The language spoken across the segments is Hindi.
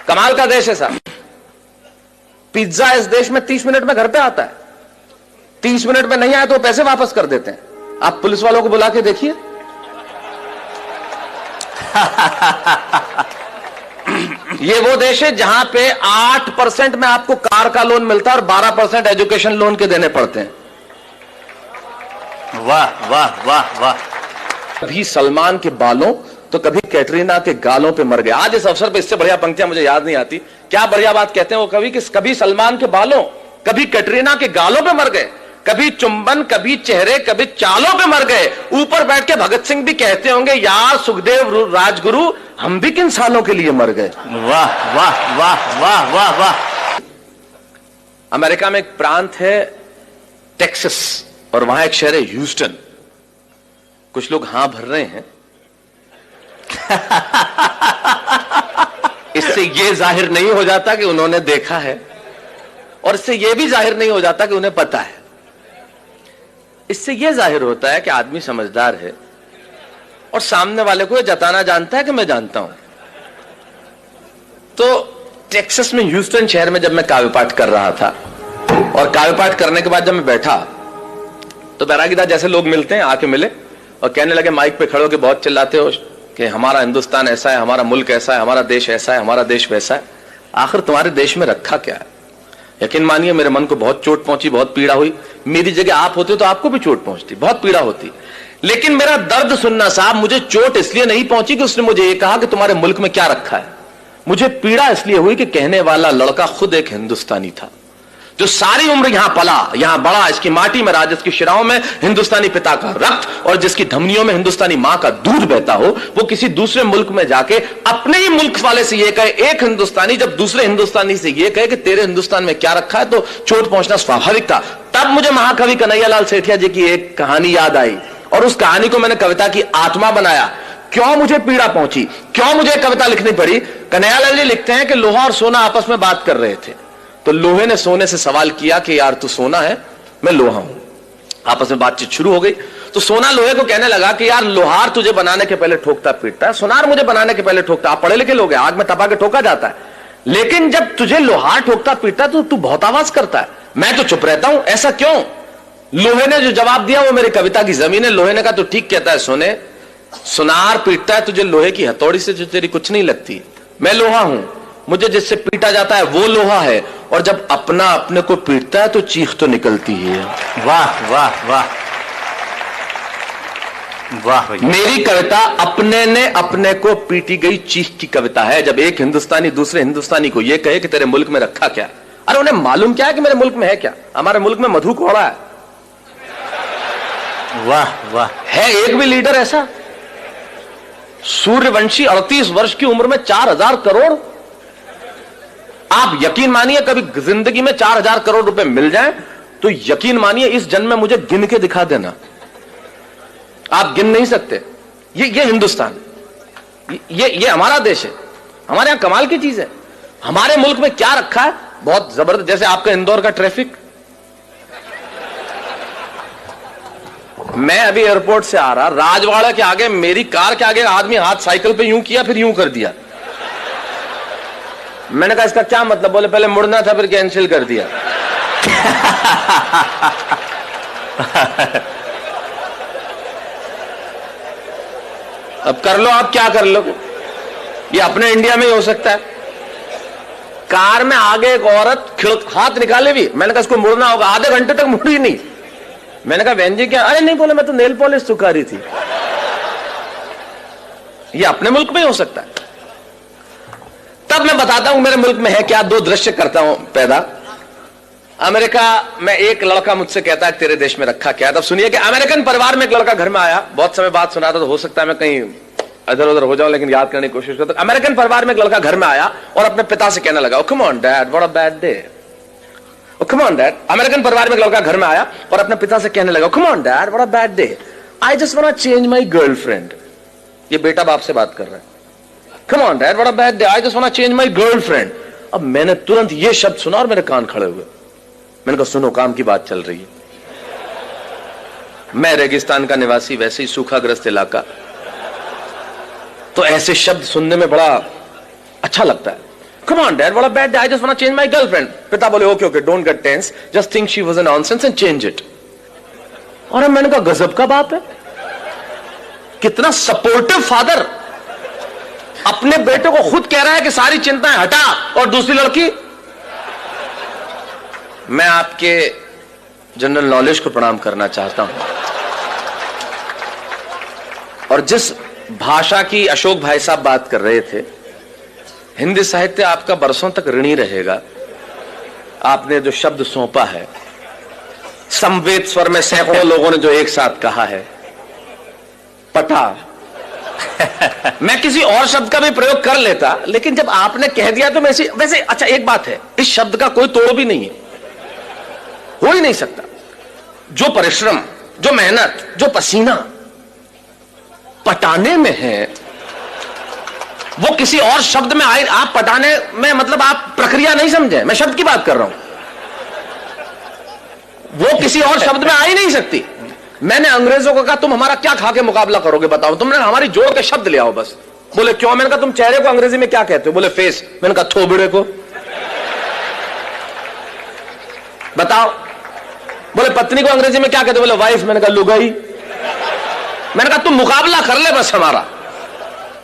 कमाल का देश है साहब। पिज्जा इस देश में 30 मिनट में घर पे आता है। 30 मिनट में नहीं आया तो पैसे वापस कर देते हैं। आप पुलिस वालों को बुला के देखिए। ये वो देश है जहां पे 8% में आपको कार का लोन मिलता है और 12% एजुकेशन लोन के देने पड़ते हैं। वाह वाह वाह वाह। कभी सलमान के बालों तो कभी कैटरीना के गालों पे मर गए। आज इस अवसर पे इससे बढ़िया पंक्तियां मुझे याद नहीं आती। क्या बढ़िया बात कहते हैं वो कवि कि कभी सलमान के बालों कभी कैटरीना के गालों पे मर गए, कभी चुंबन कभी चेहरे कभी चालों पे मर गए। ऊपर बैठ के भगत सिंह भी कहते होंगे यार सुखदेव राजगुरु हम भी किन सालों के लिए मर गए। वाह वाह वाह वाह वाह वाह। अमेरिका में एक प्रांत है टेक्सास और वहां एक शहर है ह्यूस्टन। कुछ लोग हां भर रहे हैं। इससे यह जाहिर नहीं हो जाता कि उन्होंने देखा है और इससे यह भी जाहिर नहीं हो जाता कि उन्हें पता है। इससे यह जाहिर होता है कि आदमी समझदार है और सामने वाले को यह जताना जानता है कि मैं जानता हूं। तो टेक्सास में ह्यूस्टन शहर में जब मैं काव्य पाठ कर रहा था और काव्य पाठ करने के बाद जब मैं बैठा तो बैरागीदार जैसे लोग मिलते हैं आके मिले और कहने लगे माइक पे खड़े होकर बहुत चिल्लाते हो कि हमारा हिंदुस्तान ऐसा है, हमारा मुल्क ऐसा है, हमारा देश ऐसा है, हमारा देश वैसा है। आखिर तुम्हारे देश में रखा क्या है? यकीन मानिए मेरे मन को बहुत चोट पहुंची, बहुत पीड़ा हुई। मेरी जगह आप होते तो आपको भी चोट पहुंचती, बहुत पीड़ा होती। लेकिन मेरा दर्द सुनना साहब, मुझे चोट इसलिए नहीं पहुंची कि उसने मुझे ये कहा कि तुम्हारे मुल्क में क्या रखा है। मुझे पीड़ा इसलिए हुई कि कहने वाला लड़का खुद एक हिंदुस्तानी था जो सारी उम्र यहां पला, यहां बड़ा, इसकी माटी में रहा, जिसकी शिराओं में हिंदुस्तानी पिता का रक्त और जिसकी धमनियों में हिंदुस्तानी मां का दूध बहता हो। वो किसी दूसरे मुल्क में जाके अपने ही मुल्क वाले से ये कहे, एक हिंदुस्तानी जब दूसरे हिंदुस्तानी से ये कहे कि तेरे हिंदुस्तान में क्या रखा है, तो चोट पहुंचना स्वाभाविक था। तब मुझे महाकवि कन्हैयालाल सेठिया जी की एक कहानी याद आई और उस कहानी को मैंने कविता की आत्मा बनाया। क्यों मुझे पीड़ा पहुंची, क्यों मुझे कविता लिखनी पड़ी? कन्हैयालाल जी लिखते हैं कि लोहा और सोना आपस में बात कर रहे थे तो लोहे ने सोने से सवाल किया कि यार तू सोना है, मैं लोहा हूं। आपस में बातचीत शुरू हो गई तो सोना लोहे को कहने लगा कि यार लोहार तुझे बनाने के पहले ठोकता पीटता है, सोनार मुझे बनाने के पहले ठोकता। आप पढ़े लिखे लोग हैं, आग में तपा के ठोका जाता है, लेकिन जब तुझे लोहार ठोकता पीटता है तो तू बहुत आवाज करता है, मैं तो चुप रहता हूं, ऐसा क्यों? लोहे ने जो जवाब दिया वो मेरी कविता की जमीन है। लोहे ने कहा तू ठीक कहता है सोने, सोनार पीटता है तुझे लोहे की हथौड़ी से जो तेरी कुछ नहीं लगती। मैं लोहा हूं, मुझे जिससे पीटा जाता है वो लोहा है, और जब अपना अपने को पीटता है तो चीख तो निकलती है। वाह वाह वाह वाह। मेरी कविता अपने ने अपने को पीटी गई चीख की कविता है। जब एक हिंदुस्तानी दूसरे हिंदुस्तानी को यह कहे कि तेरे मुल्क में रखा क्या, अरे उन्हें मालूम क्या है कि मेरे मुल्क में है क्या? हमारे मुल्क में मधु कोड़ा है। वाह वाह। है एक भी लीडर ऐसा? सूर्यवंशी 38 वर्ष की उम्र में 4000 करोड़। आप यकीन मानिए कभी जिंदगी में 4000 करोड़ रुपए मिल जाएं तो यकीन मानिए इस जन्म में मुझे गिन के दिखा देना, आप गिन नहीं सकते। ये हिंदुस्तान, ये हमारा देश है, हमारे यहां कमाल की चीज है। हमारे मुल्क में क्या रखा है, बहुत जबरदस्त। जैसे आपका इंदौर का ट्रैफिक, मैं अभी एयरपोर्ट से आ रहा, राजवाड़ा के आगे मेरी कार के आगे आदमी हाथ साइकिल पे यूं किया फिर यूं कर दिया। मैंने कहा इसका क्या मतलब? बोले पहले मुड़ना था फिर कैंसिल कर दिया। अब कर लो, आप क्या कर लो, ये अपने इंडिया में ही हो सकता है। कार में आगे एक औरत हाथ निकाले भी, मैंने कहा इसको मुड़ना होगा, आधे घंटे तक मुड़ी नहीं। मैंने कहा बहन जी क्या? अरे नहीं, बोले मैं तो नेल पॉलिश सुखा रही थी। ये अपने मुल्क में ही हो सकता है। तब मैं बताता हूं मेरे मुल्क में है क्या। दो दृश्य करता हूं पैदा। अमेरिका में एक लड़का मुझसे कहता है तेरे देश में रखा क्या? तब सुनिए कि अमेरिकन परिवार में एक लड़का घर में आया। बहुत समय बाद सुना था तो हो सकता है मैं कहीं इधर उधर हो जाऊं, लेकिन याद करने की कोशिश करता। अमेरिकन परिवार में एक लड़का घर में आया और अपने पिता से कहने लगा, come on dad, what a bad day. Come on dad. American परिवार में एक लड़का घर में आया और अपने पिता से कहने लगा, come on dad, what a bad day, I just want to change my girlfriend. ये बेटा बाप से बात कर रहा है। Come on dad, what a bad day, I just want to change my girlfriend। अब मैंने तुरंत ये शब्द सुना और मेरे कान खड़े हुए। मैंने कहा सुनो, काम की बात चल रही है। मैं रेगिस्तान का निवासी, वैसे ही सूखाग्रस्त इलाका, तो ऐसे शब्द सुनने में बड़ा अच्छा लगता है। Come on, Dad, what a bad day. I just want to change my girlfriend. पिता बोले, okay, okay, don't get tense. Just think she was a nonsense and change it. और अब मैंने कहा, गजब का बाप है, कितना सपोर्टिव फादर, अपने बेटे को खुद कह रहा है कि सारी चिंताएं हटा, और दूसरी लड़की। मैं आपके जनरल नॉलेज को प्रणाम करना चाहता हूं, और जिस भाषा की अशोक भाई साहब बात कर रहे थे, हिंदी साहित्य आपका बरसों तक ऋणी रहेगा। आपने जो शब्द सौंपा है, समवेत स्वर में सैकड़ों लोगों ने जो एक साथ कहा है, पटा। मैं किसी और शब्द का भी प्रयोग कर लेता, लेकिन जब आपने कह दिया तो वैसे अच्छा, एक बात है, इस शब्द का कोई तोड़ भी नहीं है, हो ही नहीं सकता। जो परिश्रम, जो मेहनत, जो पसीना पटाने में है, वो किसी और शब्द में आए। आप पटाने में मतलब आप प्रक्रिया नहीं समझे, मैं शब्द की बात कर रहा हूं, वो किसी और शब्द में आ ही नहीं सकती। मैंने अंग्रेजों को कहा, तुम हमारा क्या खा के मुकाबला करोगे बताओ, तुमने हमारी जोड़ के शब्द ले आओ बस। बोले क्यों? मैंने कहा, तुम चेहरे को अंग्रेजी में क्या कहते हो? बोले फेस। मैंने कहा, थोबड़े को बताओ। बोले पत्नी को अंग्रेजी में क्या कहते हो? बोले वाइफ। मैंने कहा, लुगाई। मैंने कहा, तुम मुकाबला कर ले बस हमारा,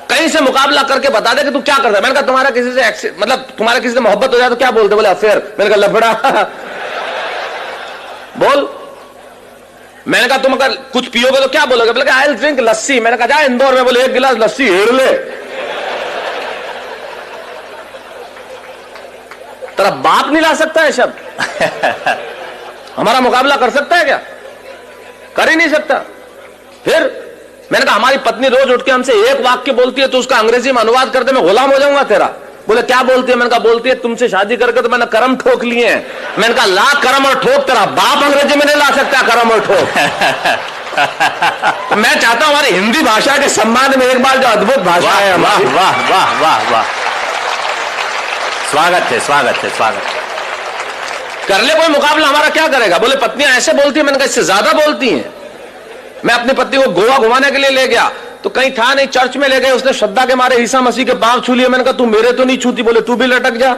कहीं से मुकाबला करके बता दे कि तू क्या करता है। मैंने कहा, तुम्हारा किसी से मतलब तुम्हारा किसी से मोहब्बत हो जाए तो क्या बोलते? बोले अफेयर। मैंने कहा, लफड़ा। बोल। मैंने कहा, तुम अगर कुछ पियोगे तो क्या बोलोगे? बोले आई विल ड्रिंक लस्सी। मैंने कहा, जा इंदौर में, बोले 1 गिलास लस्सी हेर ले। तेरा बाप नहीं ला सकता है शब्द, हमारा मुकाबला कर सकता है क्या? कर ही नहीं सकता। फिर मैंने कहा, हमारी पत्नी रोज उठ के हमसे एक वाक्य बोलती है तो उसका अंग्रेजी में अनुवाद कर दे, मैं गुलाम हो जाऊंगा तेरा। बोले क्या बोलती है? मैंने कहा, बोलती है तुमसे शादी करके तो मैंने करम ठोक लिए हैं। मैंने कहा, ला करम और ठोक, तेरा बाप अंग्रेजी में नहीं ला सकता करम और ठोक। मैं चाहता हूं हमारी हिंदी भाषा के सम्मान में एक बार जो अद्भुत भाषा है हमारी। वाह वाह वाह वाह, स्वागत है, स्वागत है, स्वागत। कर ले कोई मुकाबला, हमारा क्या करेगा? बोले पत्नियां ऐसे बोलती है। मैंने कहा, इससे ज्यादा बोलती हैं। मैं अपनी पत्नी को गोवा घुमाने के लिए ले गया तो कहीं था नहीं, चर्च में ले गए, उसने श्रद्धा के मारे ईसा मसीह के पांव छू लिए। मैंने कहा, तू मेरे तो नहीं छूती। बोले तू भी लटक जा।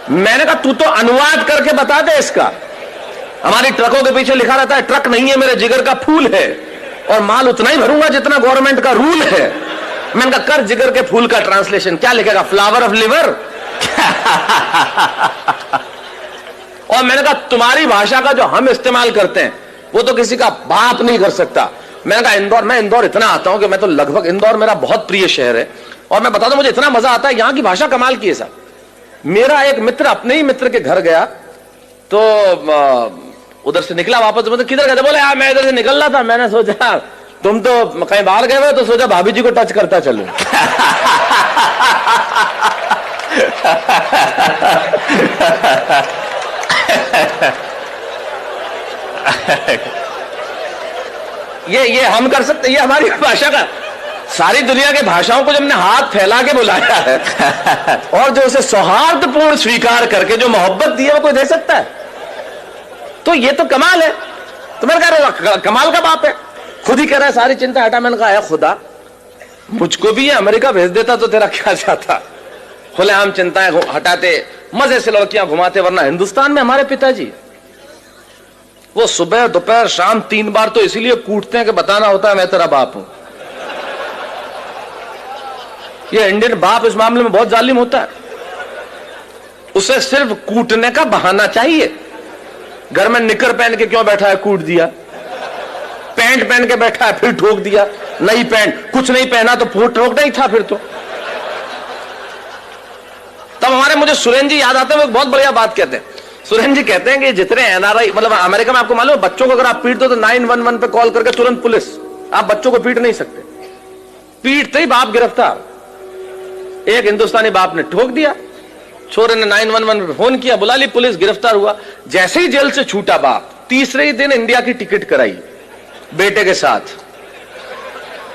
मैंने कहा, तू तो अनुवाद करके बता दे इसका। हमारी ट्रकों के पीछे लिखा रहता है, ट्रक नहीं है मेरे जिगर का फूल है, और माल उतना ही भरूंगा जितना गवर्नमेंट का रूल है। मैंने कहा, कर जिगर के फूल का ट्रांसलेशन, क्या लिखेगा? Flower of liver. और मैंने कहा, तुम्हारी भाषा का जो हम इस्तेमाल करते हैं वो तो किसी का बाप नहीं कर सकता। मैंने कहा, इंदौर, मैं इंदौर इतना आता हूं कि मैं तो लगभग, इंदौर मेरा बहुत प्रिय शहर है, और मैं बता दूं मुझे इतना मजा आता है, यहां की भाषा कमाल की है साहब। मेरा एक मित्र अपने ही मित्र के घर गया तो उधर से निकला वापस, मतलब किधर गए? बोले यार मैं इधर से निकल रहा था, मैंने सोचा तुम तो कहीं बाहर गए हुए, तो सोचा भाभी जी को टच करता चलूं। ये हम कर सकते, ये हमारी भाषा का, सारी दुनिया के भाषाओं को जब हमने हाथ फैला के बुलाया है और जो उसे सौहार्दपूर्ण स्वीकार करके जो मोहब्बत दी है वो कोई दे सकता है? तो ये तो कमाल है। तो मैंने कहा, कमाल का बाप है, खुद ही कह रहा है सारी चिंता हटा। मैंने कहा, खुदा मुझको भी ये अमेरिका भेज देता तो तेरा क्या जाता? खुलेआम चिंताएं हटाते, मजे से लड़कियां घुमाते, वरना हिंदुस्तान में हमारे पिताजी वो सुबह दोपहर शाम 3 बार तो इसीलिए कूटते हैं कि बताना होता है मैं तेरा बाप हूं। ये इंडियन बाप इस मामले में बहुत जालिम होता है, उसे सिर्फ कूटने का बहाना चाहिए। घर में निकर पहन के क्यों बैठा है? कूट दिया। पैंट पहन के बैठा है, फिर ठोक दिया। नई पैंट, कुछ नहीं पहना तो फूट ठोकना ही था फिर तो। तब हमारे मुझे सुरेन जी याद आते हैं, वो बहुत बढ़िया बात कहते हैं। सुरेन जी कहते हैं कि जितने एनआरआई, मतलब अमेरिका में आपको मालूम है, बच्चों को अगर आप पीट दो तो 911 पे कॉल करके तुरंत पुलिस, आप बच्चों को पीट नहीं सकते, पीटते ही बाप गिरफ्तार। एक हिंदुस्तानी बाप ने ठोक दिया, छोरे ने 911 पे फोन किया, बुला ली पुलिस, गिरफ्तार हुआ। जैसे ही जेल से छूटा बाप, तीसरे ही दिन इंडिया की टिकट कराई बेटे के साथ,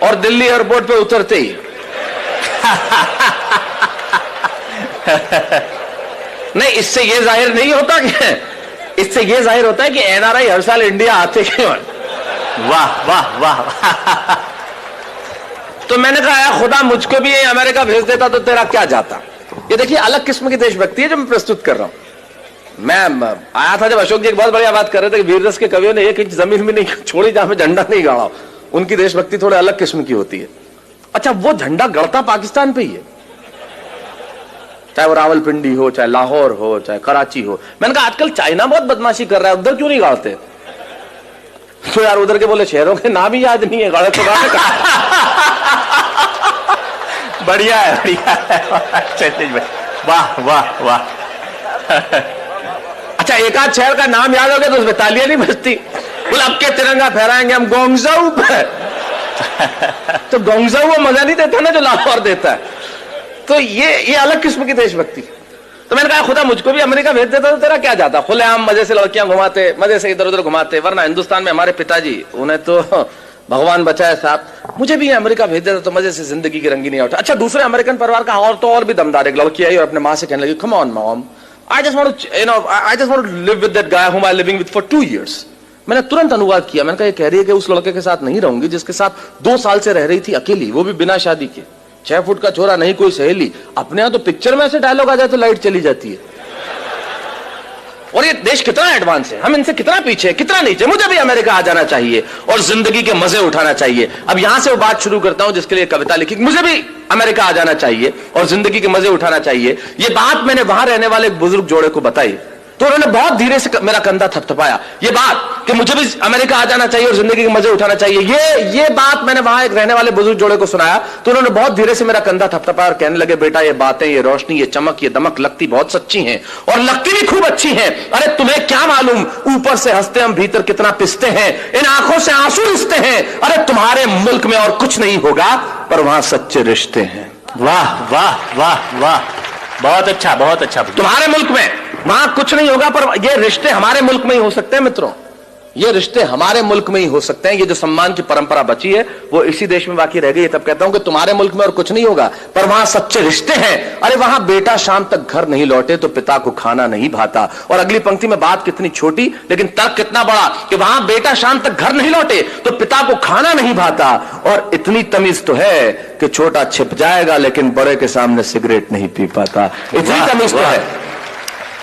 और दिल्ली एयरपोर्ट पे उतरते ही नहीं, इससे यह जाहिर नहीं होता कि, इससे यह जाहिर होता है कि एनआरआई हर साल इंडिया आते क्यों। वाह वाह वाह। तो मैंने कहा यार खुदा मुझको भी ये अमेरिका भेज देता तो तेरा क्या जाता। ये देखिए अलग किस्म की देशभक्ति है जो मैं प्रस्तुत कर रहा हूं। मैं आया था जब अशोक जी एक बहुत बढ़िया बात कर रहे थे कि वीररस के कवियों ने एक इंच जमीन भी नहीं छोड़ी जहां पे झंडा नहीं गाड़ा। उनकी देशभक्ति थोड़े अलग किस्म की होती है। अच्छा, वो झंडा गड़ता पाकिस्तान पे ही है, चाहे वो रावलपिंडी हो, चाहे लाहौर हो, चाहे कराची हो। मैंने कहा आजकल चाइना बहुत बदमाशी कर रहा है, उधर क्यों नहीं गाड़ते? तो यार उधर के बोले शहरों के नाम ही याद नहीं है, गाड़े तो गाड़े बढ़िया है, बढ़िया है क्षितिज भाई, वाह वाह वाह। अच्छा, एक आध शहर का नाम याद हो गया तो उसमें तालियां नहीं बजती। बोले अब के तिरंगा फहराएंगे हम गोंगजाऊ पे। तो गोंगजाऊ वो मजा नहीं देता ना जो लाहौर देता है। तो ये अलग किस्म की देशभक्ति। तो मैंने कहा खुदा मुझको भी अमेरिका भेज देता तो तेरा क्या जाता। खुलेआम मजे से लड़कियां घुमाते, मजे से इधर उधर घुमाते। वरना हिंदुस्तान में हमारे पिताजी, उन्हें तो भगवान बचाए साहब, मुझे भी अमेरिका भेज देता तो मजे से जिंदगी की रंगीनी उठा। अच्छा, दूसरे अमेरिकन परिवार का और भी दमदार एक लड़की आई और अपने माँ से कहने लगी, come on mom, I just want to live with that guy whom I'm living with for 2 years. मैंने तुरंत अनुवाद किया। मैंने कहा ये कह रही है कि उस लड़के के साथ नहीं रहूंगी जिसके साथ 2 साल से रह रही थी अकेली, वो भी बिना शादी के। 6 फुट का छोरा, नहीं कोई सहेली। अपने यहां तो पिक्चर में ऐसे डायलॉग आ जाए तो लाइट चली जाती है। और ये देश कितना एडवांस है, हम इनसे कितना पीछे है, कितना नीचे। मुझे भी अमेरिका आ जाना चाहिए और जिंदगी के मजे उठाना चाहिए। अब यहां से वो बात शुरू करता हूं जिसके लिए कविता लिखी। मुझे भी अमेरिका आ जाना चाहिए और जिंदगी के मजे उठाना चाहिए। ये बात मैंने वहां रहने वाले एक बुजुर्ग जोड़े को बताई तो उन्होंने बहुत धीरे से मेरा कंधा थपथपाया। ये बात कि मुझे भी अमेरिका आ जाना चाहिए और जिंदगी के मजे उठाना चाहिए, ये बात मैंने वहां एक रहने वाले बुजुर्ग जोड़े को सुनाया तो उन्होंने बहुत धीरे से मेरा कंधा थपथपाया और कहने लगे, बेटा ये बातें, ये रोशनी, ये चमक, ये दमक लगती बहुत सच्ची हैं और लगती भी खूब अच्छी हैं। अरे तुम्हें क्या मालूम, ऊपर से हंसते हम भीतर कितना पिसते हैं, इन आंखों से आंसू रिसते हैं। अरे तुम्हारे मुल्क में और कुछ नहीं होगा पर वहां सच्चे रिश्ते हैं। वाह वाह वाह वाह, बहुत अच्छा, बहुत अच्छा। तुम्हारे मुल्क में वहां कुछ नहीं होगा पर ये रिश्ते हमारे मुल्क में ही हो सकते हैं मित्रों, ये रिश्ते हमारे मुल्क में ही हो सकते हैं। ये जो सम्मान की परंपरा बची है वो इसी देश में बाकी रह गई है। तब कहता हूं कि तुम्हारे मुल्क में और कुछ नहीं होगा पर वहां सच्चे रिश्ते हैं। अरे वहां बेटा शाम तक घर नहीं लौटे तो पिता को खाना नहीं भाता। और अगली पंक्ति में बात कितनी छोटी लेकिन तर्क कितना बड़ा कि वहां बेटा शाम तक घर नहीं लौटे तो पिता को खाना नहीं भाता। और इतनी तमीज तो है कि छोटा छिप जाएगा लेकिन बड़े के सामने सिगरेट नहीं पी पाता। इतनी तमीज तो है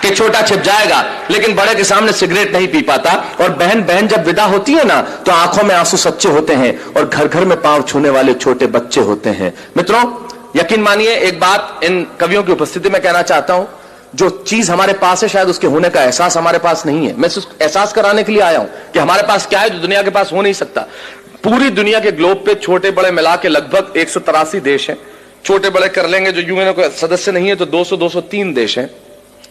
कि छोटा छिप जाएगा लेकिन बड़े के सामने सिगरेट नहीं पी पाता। और बहन बहन जब विदा होती है ना तो आंखों में आंसू सच्चे होते हैं और घर घर में पांव छूने वाले छोटे बच्चे होते हैं। मित्रों यकीन मानिए एक बात इन कवियों की उपस्थिति में कहना चाहता हूं, जो चीज हमारे पास है शायद उसके होने का एहसास हमारे पास नहीं है। मैं सिर्फ एहसास कराने के लिए आया हूं कि हमारे पास क्या है जो दुनिया के पास हो नहीं सकता। पूरी दुनिया के ग्लोब पे छोटे बड़े मिला के लगभग 183 देश हैं। छोटे बड़े कर लेंगे जो यूएनओ के सदस्य नहीं है तो 203 देश हैं।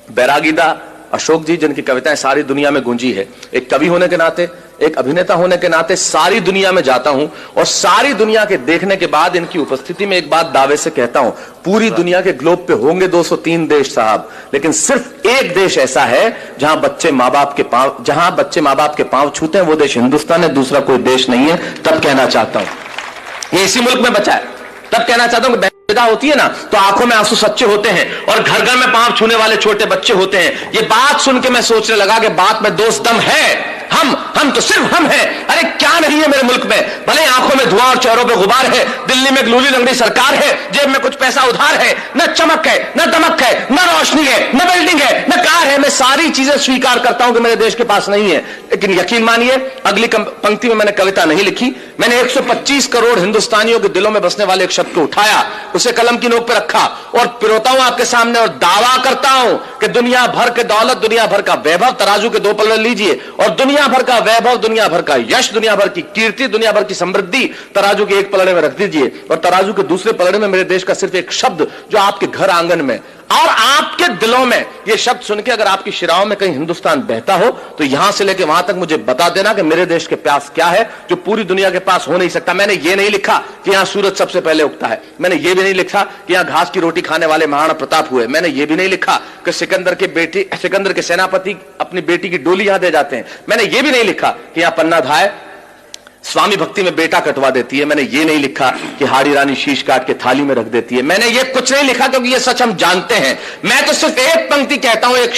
बैरागीदा अशोक जी जिनकी कविताएं सारी दुनिया में गूंजी है, एक कवि होने के नाते, एक अभिनेता होने के नाते सारी दुनिया में जाता हूं और सारी दुनिया के देखने के बाद इनकी उपस्थिति में एक बात दावे से कहता हूं, पूरी दुनिया के ग्लोब पे होंगे 203 देश साहब, लेकिन सिर्फ एक देश ऐसा है जहां बच्चे माँ बाप के पांव छूते हैं, वो देश हिंदुस्तान है, दूसरा कोई देश नहीं है। तब कहना चाहता हूं ये इसी मुल्क में बचा है। तब कहना चाहता हूं कि विदा होती है ना तो आंखों में आंसू सच्चे होते हैं और घर घर में पांव छूने वाले छोटे बच्चे होते हैं। ये बात सुन के मैं सोचने लगा कि बात में दोस्त दम है। हम तो सिर्फ हम हैं। अरे क्या नहीं है मेरे मुल्क में, भले आंखों में धुआं और चेहरों पे गुबार है, दिल्ली में लूली लंगड़ी सरकार है, जेब में कुछ पैसा उधार है, न चमक है, न दमक है, न रोशनी है, न बिल्डिंग है, न कार है। मैं सारी चीजें स्वीकार करता हूं कि मेरे देश के पास नहीं है, लेकिन यकीन मानिए अगली पंक्ति में मैंने कविता नहीं लिखी। मैंने 125 करोड़ हिंदुस्तानियों के दिलों में बसने वाले एक शब्द को उठाया, उसे कलम की नोक पर रखा और पिरोता हूं आपके सामने और दावा करता हूं कि दुनिया भर के दौलत, दुनिया भर का वैभव तराजू के 2 पलड़े लीजिए और दुनिया भर का वैभव, दुनिया भर का यश, दुनिया भर की कीर्ति, दुनिया भर की समृद्धि तराजू के एक पलड़े में रख दीजिए और तराजू के दूसरे पलड़े में मेरे देश का सिर्फ एक शब्द जो आपके घर आंगन में और आपके दिलों में, ये शब्द सुन के अगर आपकी शिराओं में कहीं हिंदुस्तान बहता हो तो यहां से लेकर वहां तक मुझे बता देना कि मेरे देश के प्यास क्या है जो पूरी दुनिया के पास हो नहीं सकता। मैंने ये नहीं लिखा कि यहां सूरज सबसे पहले उगता है, मैंने ये भी नहीं लिखा कि यहां घास की रोटी खाने वाले महाराणा प्रताप हुए, मैंने ये भी नहीं लिखा कि सिकंदर के सेनापति अपनी बेटी की डोली यहां दे जाते हैं, मैंने ये भी नहीं लिखा कि यहां पन्ना धाय स्वामी भक्ति में बेटा कटवा देती है, मैंने ये नहीं लिखा कि हाड़ी रानी शीश काट के थाली में रख देती है, मैंने ये कुछ नहीं लिखा क्योंकि ये सच हम जानते हैं। मैं तो सिर्फ एक पंक्ति कहता हूं, एक